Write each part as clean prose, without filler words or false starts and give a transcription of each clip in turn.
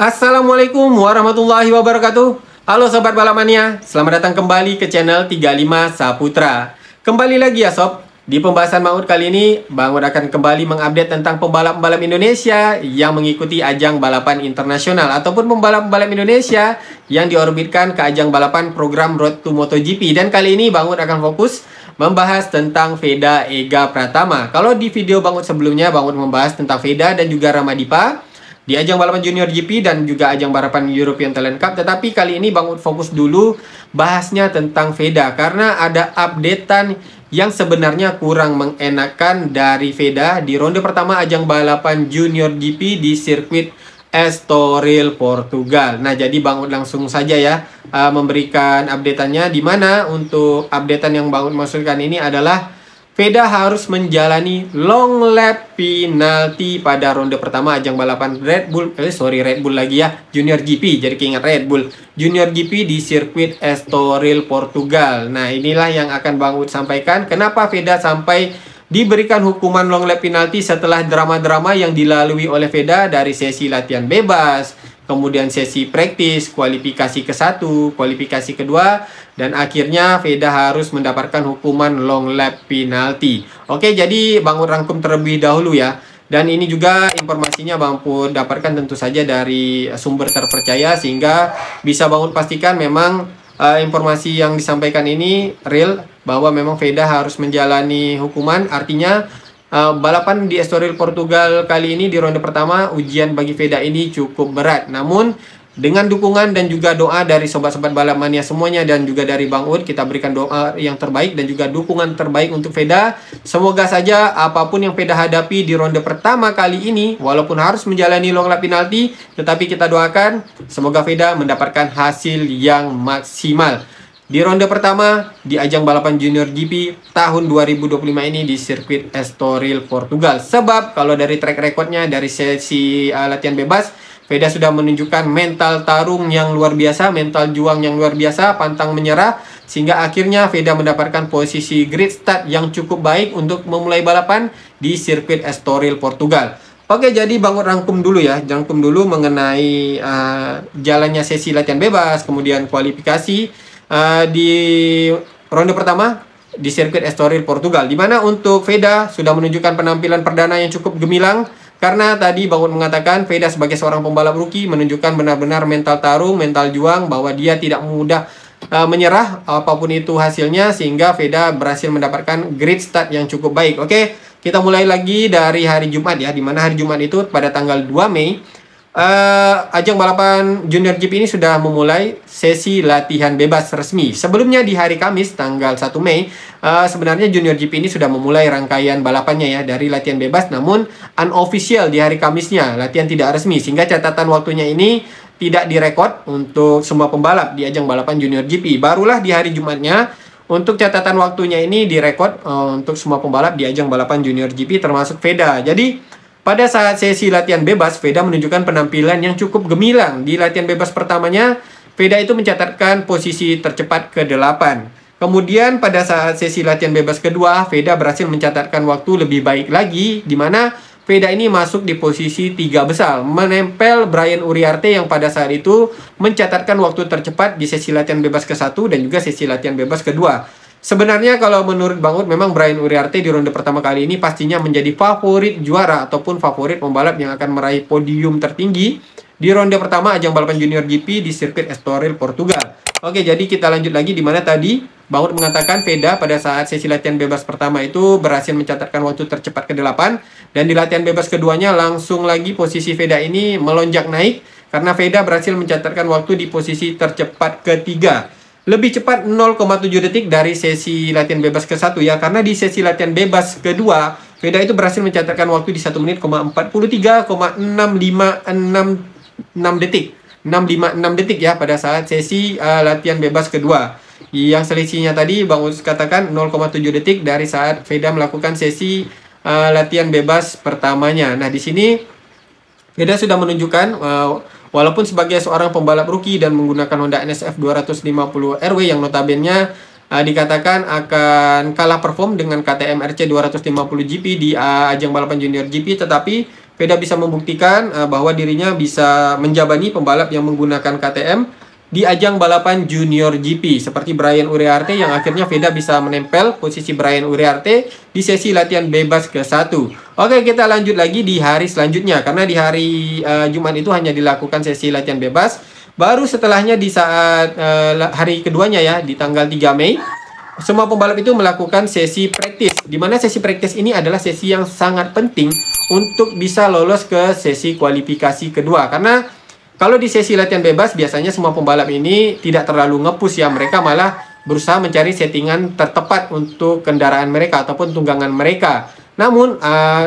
Assalamualaikum warahmatullahi wabarakatuh. Halo Sobat Balapmania, selamat datang kembali ke channel 35 Saputra. Kembali lagi ya Sob, di pembahasan Bang Ud kali ini Bang Ud akan kembali mengupdate tentang pembalap-pembalap Indonesia yang mengikuti ajang balapan internasional ataupun pembalap-pembalap Indonesia yang diorbitkan ke ajang balapan program Road to MotoGP. Dan kali ini Bang Ud akan fokus membahas tentang Veda Ega Pratama. Kalau di video Bang Ud sebelumnya, Bang Ud membahas tentang Veda dan juga Ramadipa di ajang balapan Junior GP dan juga ajang balapan European Talent Cup. Tetapi kali ini Bang Ud fokus dulu bahasnya tentang Veda, karena ada updatean yang sebenarnya kurang mengenakan dari Veda di ronde pertama ajang balapan Junior GP di sirkuit Estoril, Portugal. Nah, jadi Bang Ud langsung saja ya memberikan updateannya, di mana untuk updatean yang Bang Ud maksudkan ini adalah Veda harus menjalani long lap penalti pada ronde pertama ajang balapan Red Bull lagi ya, Junior GP, jadi keingat Red Bull Junior GP di sirkuit Estoril, Portugal. Nah, inilah yang akan Bang Ud sampaikan kenapa Veda sampai diberikan hukuman long lap penalti setelah drama-drama yang dilalui oleh Veda dari sesi latihan bebas, kemudian sesi praktis, kualifikasi ke-1, kualifikasi kedua, dan akhirnya Veda harus mendapatkan hukuman long lap penalti. Oke, jadi Bang Ud rangkum terlebih dahulu ya. Dan ini juga informasinya Bang Ud dapatkan tentu saja dari sumber terpercaya, sehingga bisa Bang Ud pastikan memang informasi yang disampaikan ini real, bahwa memang Veda harus menjalani hukuman. Artinya balapan di Estoril, Portugal kali ini di ronde pertama, ujian bagi Veda ini cukup berat. Namun dengan dukungan dan juga doa dari sobat-sobat Balapmania semuanya dan juga dari Bang Ud, kita berikan doa yang terbaik dan juga dukungan terbaik untuk Veda. Semoga saja apapun yang Veda hadapi di ronde pertama kali ini, walaupun harus menjalani long lap penalti, tetapi kita doakan semoga Veda mendapatkan hasil yang maksimal di ronde pertama di ajang balapan Junior GP tahun 2025 ini di sirkuit Estoril, Portugal. Sebab kalau dari track recordnya dari sesi latihan bebas, Veda sudah menunjukkan mental tarung yang luar biasa, mental juang yang luar biasa, pantang menyerah, sehingga akhirnya Veda mendapatkan posisi grid start yang cukup baik untuk memulai balapan di sirkuit Estoril, Portugal. Oke, jadi Bang Ud rangkum dulu ya, rangkum dulu mengenai jalannya sesi latihan bebas, kemudian kualifikasi di ronde pertama di sirkuit Estoril, Portugal, di mana untuk Veda sudah menunjukkan penampilan perdana yang cukup gemilang. Karena tadi Bang Ud mengatakan Veda sebagai seorang pembalap rookie menunjukkan benar-benar mental tarung, mental juang, bahwa dia tidak mudah menyerah apapun itu hasilnya, sehingga Veda berhasil mendapatkan grid start yang cukup baik. Oke, kita mulai lagi dari hari Jumat ya, di mana hari Jumat itu pada tanggal 2 Mei ajang balapan Junior GP ini sudah memulai sesi latihan bebas resmi. Sebelumnya di hari Kamis tanggal 1 Mei sebenarnya Junior GP ini sudah memulai rangkaian balapannya ya, dari latihan bebas, namun unofficial di hari Kamisnya, latihan tidak resmi, sehingga catatan waktunya ini tidak direkod untuk semua pembalap di ajang balapan Junior GP. Barulah di hari Jumatnya untuk catatan waktunya ini direkod untuk semua pembalap di ajang balapan Junior GP termasuk Veda. Jadi pada saat sesi latihan bebas, Veda menunjukkan penampilan yang cukup gemilang. Di latihan bebas pertamanya, Veda itu mencatatkan posisi tercepat ke-8. Kemudian pada saat sesi latihan bebas kedua, Veda berhasil mencatatkan waktu lebih baik lagi, di mana Veda ini masuk di posisi 3 besar, menempel Brian Uriarte yang pada saat itu mencatatkan waktu tercepat di sesi latihan bebas ke-1 dan juga sesi latihan bebas kedua. Sebenarnya kalau menurut Bang Ud, memang Brian Uriarte di ronde pertama kali ini pastinya menjadi favorit juara ataupun favorit pembalap yang akan meraih podium tertinggi di ronde pertama ajang balapan Junior GP di sirkuit Estoril, Portugal. Oke, jadi kita lanjut lagi, di mana tadi Bang Ud mengatakan Veda pada saat sesi latihan bebas pertama itu berhasil mencatatkan waktu tercepat ke-8, dan di latihan bebas keduanya langsung lagi posisi Veda ini melonjak naik karena Veda berhasil mencatatkan waktu di posisi tercepat ke-3. Lebih cepat 0,7 detik dari sesi latihan bebas ke-1 ya, karena di sesi latihan bebas kedua Veda itu berhasil mencatatkan waktu di 1 menit 43,656 detik 656 detik ya pada saat sesi latihan bebas kedua. Yang selisihnya tadi Bang Ud katakan 0,7 detik dari saat Veda melakukan sesi latihan bebas pertamanya. Nah, di sini Veda sudah menunjukkan walaupun sebagai seorang pembalap rookie dan menggunakan Honda NSF 250 RW yang notabene dikatakan akan kalah perform dengan KTM RC 250 GP di ajang balapan Junior GP, tetapi Veda bisa membuktikan bahwa dirinya bisa menjabani pembalap yang menggunakan KTM di ajang balapan Junior GP seperti Brian Uriarte, yang akhirnya Veda bisa menempel posisi Brian Uriarte di sesi latihan bebas ke-1. Oke, kita lanjut lagi di hari selanjutnya, karena di hari Jumat itu hanya dilakukan sesi latihan bebas. Baru setelahnya di saat hari keduanya ya, di tanggal 3 Mei, semua pembalap itu melakukan sesi praktis, di mana sesi praktis ini adalah sesi yang sangat penting untuk bisa lolos ke sesi kualifikasi kedua. Karena kalau di sesi latihan bebas biasanya semua pembalap ini tidak terlalu nge-push ya, mereka malah berusaha mencari settingan tertepat untuk kendaraan mereka ataupun tunggangan mereka. Namun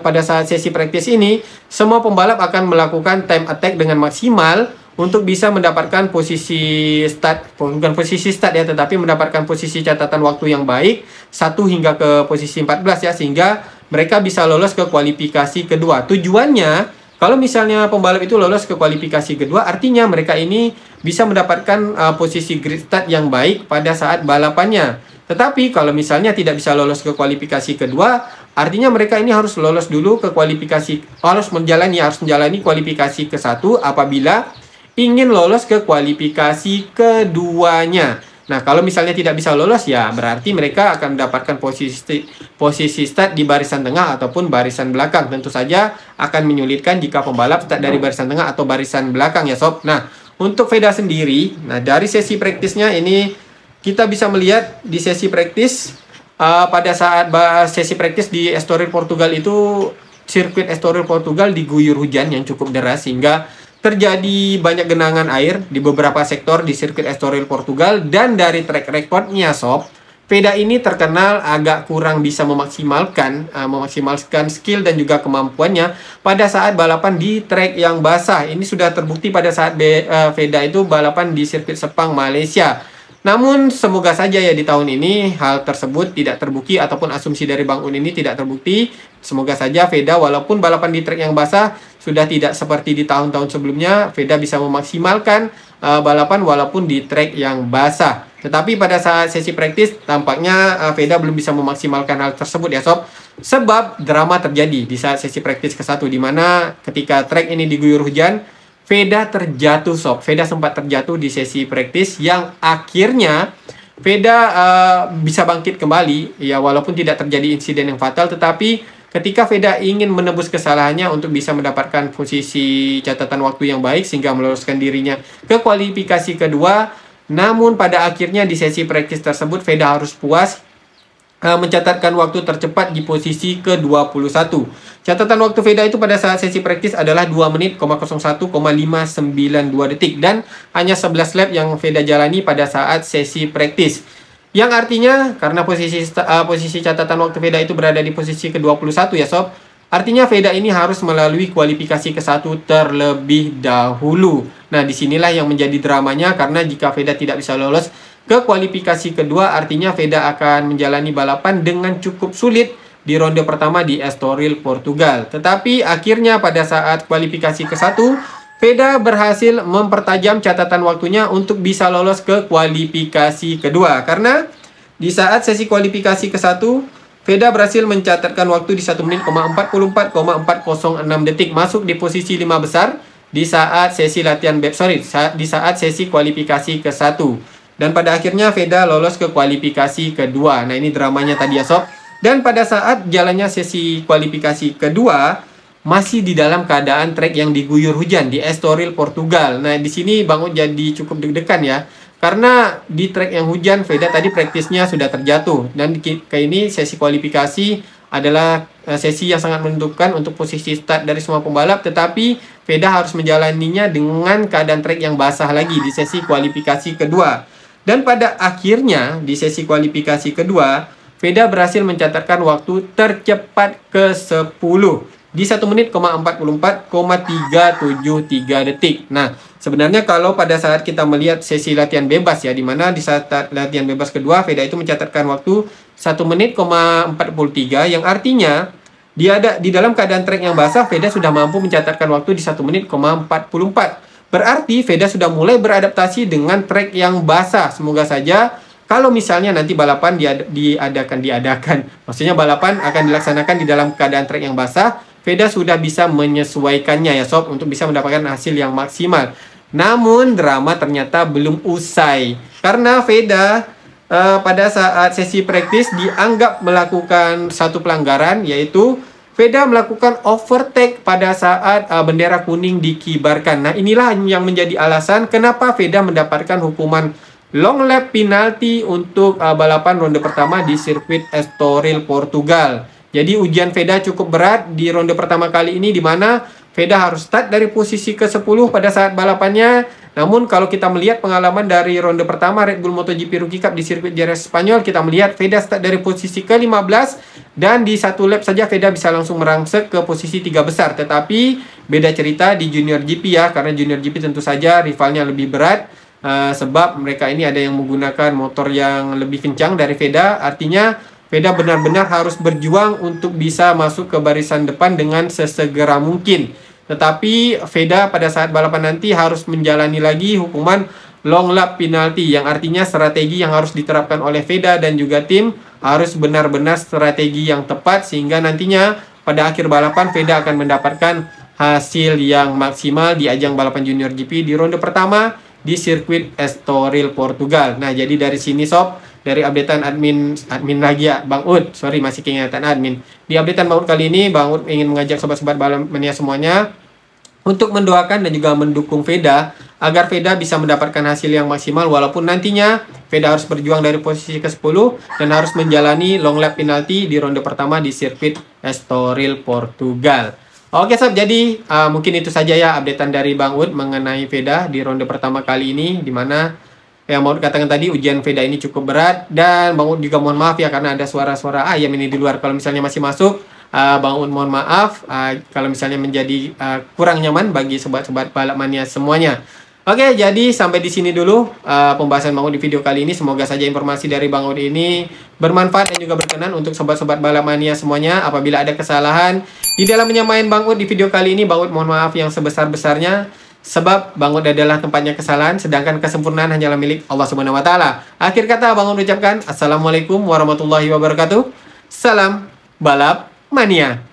pada saat sesi praktis ini, semua pembalap akan melakukan time attack dengan maksimal untuk bisa mendapatkan posisi start, bukan posisi start ya, tetapi mendapatkan posisi catatan waktu yang baik 1 hingga ke posisi 14 ya, sehingga mereka bisa lolos ke kualifikasi kedua. Tujuannya, kalau misalnya pembalap itu lolos ke kualifikasi kedua, artinya mereka ini bisa mendapatkan posisi grid start yang baik pada saat balapannya. Tetapi kalau misalnya tidak bisa lolos ke kualifikasi kedua, artinya mereka ini harus lolos dulu ke kualifikasi, harus menjalani kualifikasi ke-1 apabila ingin lolos ke kualifikasi keduanya. Nah, kalau misalnya tidak bisa lolos ya berarti mereka akan mendapatkan posisi start di barisan tengah ataupun barisan belakang. Tentu saja akan menyulitkan jika pembalap start dari barisan tengah atau barisan belakang ya sob. Nah, untuk Veda sendiri, nah dari sesi praktisnya ini kita bisa melihat di sesi praktis pada saat sesi praktis di Estoril Portugal itu, sirkuit Estoril Portugal diguyur hujan yang cukup deras sehingga terjadi banyak genangan air di beberapa sektor di sirkuit Estoril Portugal. Dan dari track recordnya sob, Veda ini terkenal agak kurang bisa memaksimalkan skill dan juga kemampuannya pada saat balapan di track yang basah. Ini sudah terbukti pada saat Veda itu balapan di sirkuit Sepang, Malaysia. Namun semoga saja ya di tahun ini hal tersebut tidak terbukti ataupun asumsi dari Bang Un ini tidak terbukti. Semoga saja Veda walaupun balapan di trek yang basah sudah tidak seperti di tahun-tahun sebelumnya, Veda bisa memaksimalkan balapan walaupun di trek yang basah. Tetapi pada saat sesi praktis tampaknya Veda belum bisa memaksimalkan hal tersebut ya sob. Sebab drama terjadi di saat sesi praktis ke-1, di mana ketika trek ini diguyur hujan, Veda terjatuh sob. Veda sempat terjatuh di sesi praktis yang akhirnya Veda bisa bangkit kembali ya, walaupun tidak terjadi insiden yang fatal. Tetapi ketika Veda ingin menebus kesalahannya untuk bisa mendapatkan posisi catatan waktu yang baik sehingga meloloskan dirinya ke kualifikasi kedua, namun pada akhirnya di sesi praktis tersebut Veda harus puas mencatatkan waktu tercepat di posisi ke-21. Catatan waktu Veda itu pada saat sesi praktis adalah 2 menit, 01,592 detik dan hanya 11 lap yang Veda jalani pada saat sesi praktis. Yang artinya karena posisi catatan waktu Veda itu berada di posisi ke-21 ya sob, artinya Veda ini harus melalui kualifikasi ke-1 terlebih dahulu. Nah, disinilah yang menjadi dramanya, karena jika Veda tidak bisa lolos ke kualifikasi kedua, artinya Veda akan menjalani balapan dengan cukup sulit di ronde pertama di Estoril, Portugal. Tetapi akhirnya pada saat kualifikasi ke-1, Veda berhasil mempertajam catatan waktunya untuk bisa lolos ke kualifikasi kedua. Karena di saat sesi kualifikasi ke-1, Veda berhasil mencatatkan waktu di 1 menit, 44,406 detik, masuk di posisi 5 besar di saat sesi di saat sesi kualifikasi ke-1. Dan pada akhirnya Veda lolos ke kualifikasi kedua. Nah, ini dramanya tadi ya sob. Dan pada saat jalannya sesi kualifikasi kedua, masih di dalam keadaan trek yang diguyur hujan di Estoril, Portugal. Nah, di sini Bang Un jadi cukup deg-degan ya. Karena di trek yang hujan, Veda tadi praktisnya sudah terjatuh. Dan kayak ini sesi kualifikasi adalah sesi yang sangat menentukan untuk posisi start dari semua pembalap. Tetapi Veda harus menjalaninya dengan keadaan trek yang basah lagi di sesi kualifikasi kedua. Dan pada akhirnya di sesi kualifikasi kedua, Veda berhasil mencatatkan waktu tercepat ke-10 di 1 menit, 44,373 detik. Nah, sebenarnya kalau pada saat kita melihat sesi latihan bebas ya, dimana di saat latihan bebas kedua, Veda itu mencatatkan waktu 1 menit, 43, yang artinya di dalam keadaan trek yang basah, Veda sudah mampu mencatatkan waktu di 1 menit, 44. Berarti Veda sudah mulai beradaptasi dengan trek yang basah. Semoga saja kalau misalnya nanti balapan diadakan, maksudnya balapan akan dilaksanakan di dalam keadaan trek yang basah, Veda sudah bisa menyesuaikannya ya sob, untuk bisa mendapatkan hasil yang maksimal. Namun drama ternyata belum usai, karena Veda pada saat sesi praktis dianggap melakukan satu pelanggaran, yaitu Veda melakukan overtake pada saat bendera kuning dikibarkan. Nah, inilah yang menjadi alasan kenapa Veda mendapatkan hukuman long lap penalti untuk balapan ronde pertama di sirkuit Estoril, Portugal. Jadi ujian Veda cukup berat di ronde pertama kali ini, di mana Veda harus start dari posisi ke-10 pada saat balapannya. Namun kalau kita melihat pengalaman dari ronde pertama Red Bull MotoGP Rookie Cup di sirkuit Jerez Spanyol, kita melihat Veda start dari posisi ke-15 dan di satu lap saja Veda bisa langsung merangsek ke posisi 3 besar. Tetapi beda cerita di Junior GP ya, karena Junior GP tentu saja rivalnya lebih berat, sebab mereka ini ada yang menggunakan motor yang lebih kencang dari Veda. Artinya Veda benar-benar harus berjuang untuk bisa masuk ke barisan depan dengan sesegera mungkin. Tetapi Veda pada saat balapan nanti harus menjalani lagi hukuman long lap penalti, yang artinya strategi yang harus diterapkan oleh Veda dan juga tim harus benar-benar strategi yang tepat, sehingga nantinya pada akhir balapan Veda akan mendapatkan hasil yang maksimal di ajang balapan Junior GP di ronde pertama di sirkuit Estoril, Portugal. Nah, jadi dari sini sob, dari updatean admin lagi ya, Bang Ud. Sorry, masih keingetan admin. Di updatean Bang Ud kali ini, Bang Ud ingin mengajak sobat-sobat balamania semuanya untuk mendoakan dan juga mendukung Veda agar Veda bisa mendapatkan hasil yang maksimal, walaupun nantinya Veda harus berjuang dari posisi ke-10 dan harus menjalani long lap penalti di ronde pertama di sirkuit Estoril, Portugal. Oke sob, jadi mungkin itu saja ya updatean dari Bang Ud mengenai Veda di ronde pertama kali ini, dimana yang mau katakan tadi ujian Veda ini cukup berat, dan Bang Ud juga mohon maaf ya karena ada suara-suara ayam ini di luar. Kalau misalnya masih masuk, Bang Ud mohon maaf kalau misalnya menjadi kurang nyaman bagi sobat-sobat balap mania semuanya. Oke, jadi sampai di sini dulu pembahasan Bang Ud di video kali ini. Semoga saja informasi dari Bang Ud ini bermanfaat dan juga berkenan untuk sobat-sobat balap mania semuanya. Apabila ada kesalahan di dalam menyamain Bang Ud di video kali ini, Bang Ud mohon maaf yang sebesar-besarnya, sebab Bang Ud adalah tempatnya kesalahan, sedangkan kesempurnaan hanyalah milik Allah Subhanahu wa Ta'ala. Akhir kata Bang Ud ucapkan Assalamualaikum warahmatullahi wabarakatuh. Salam balap mania.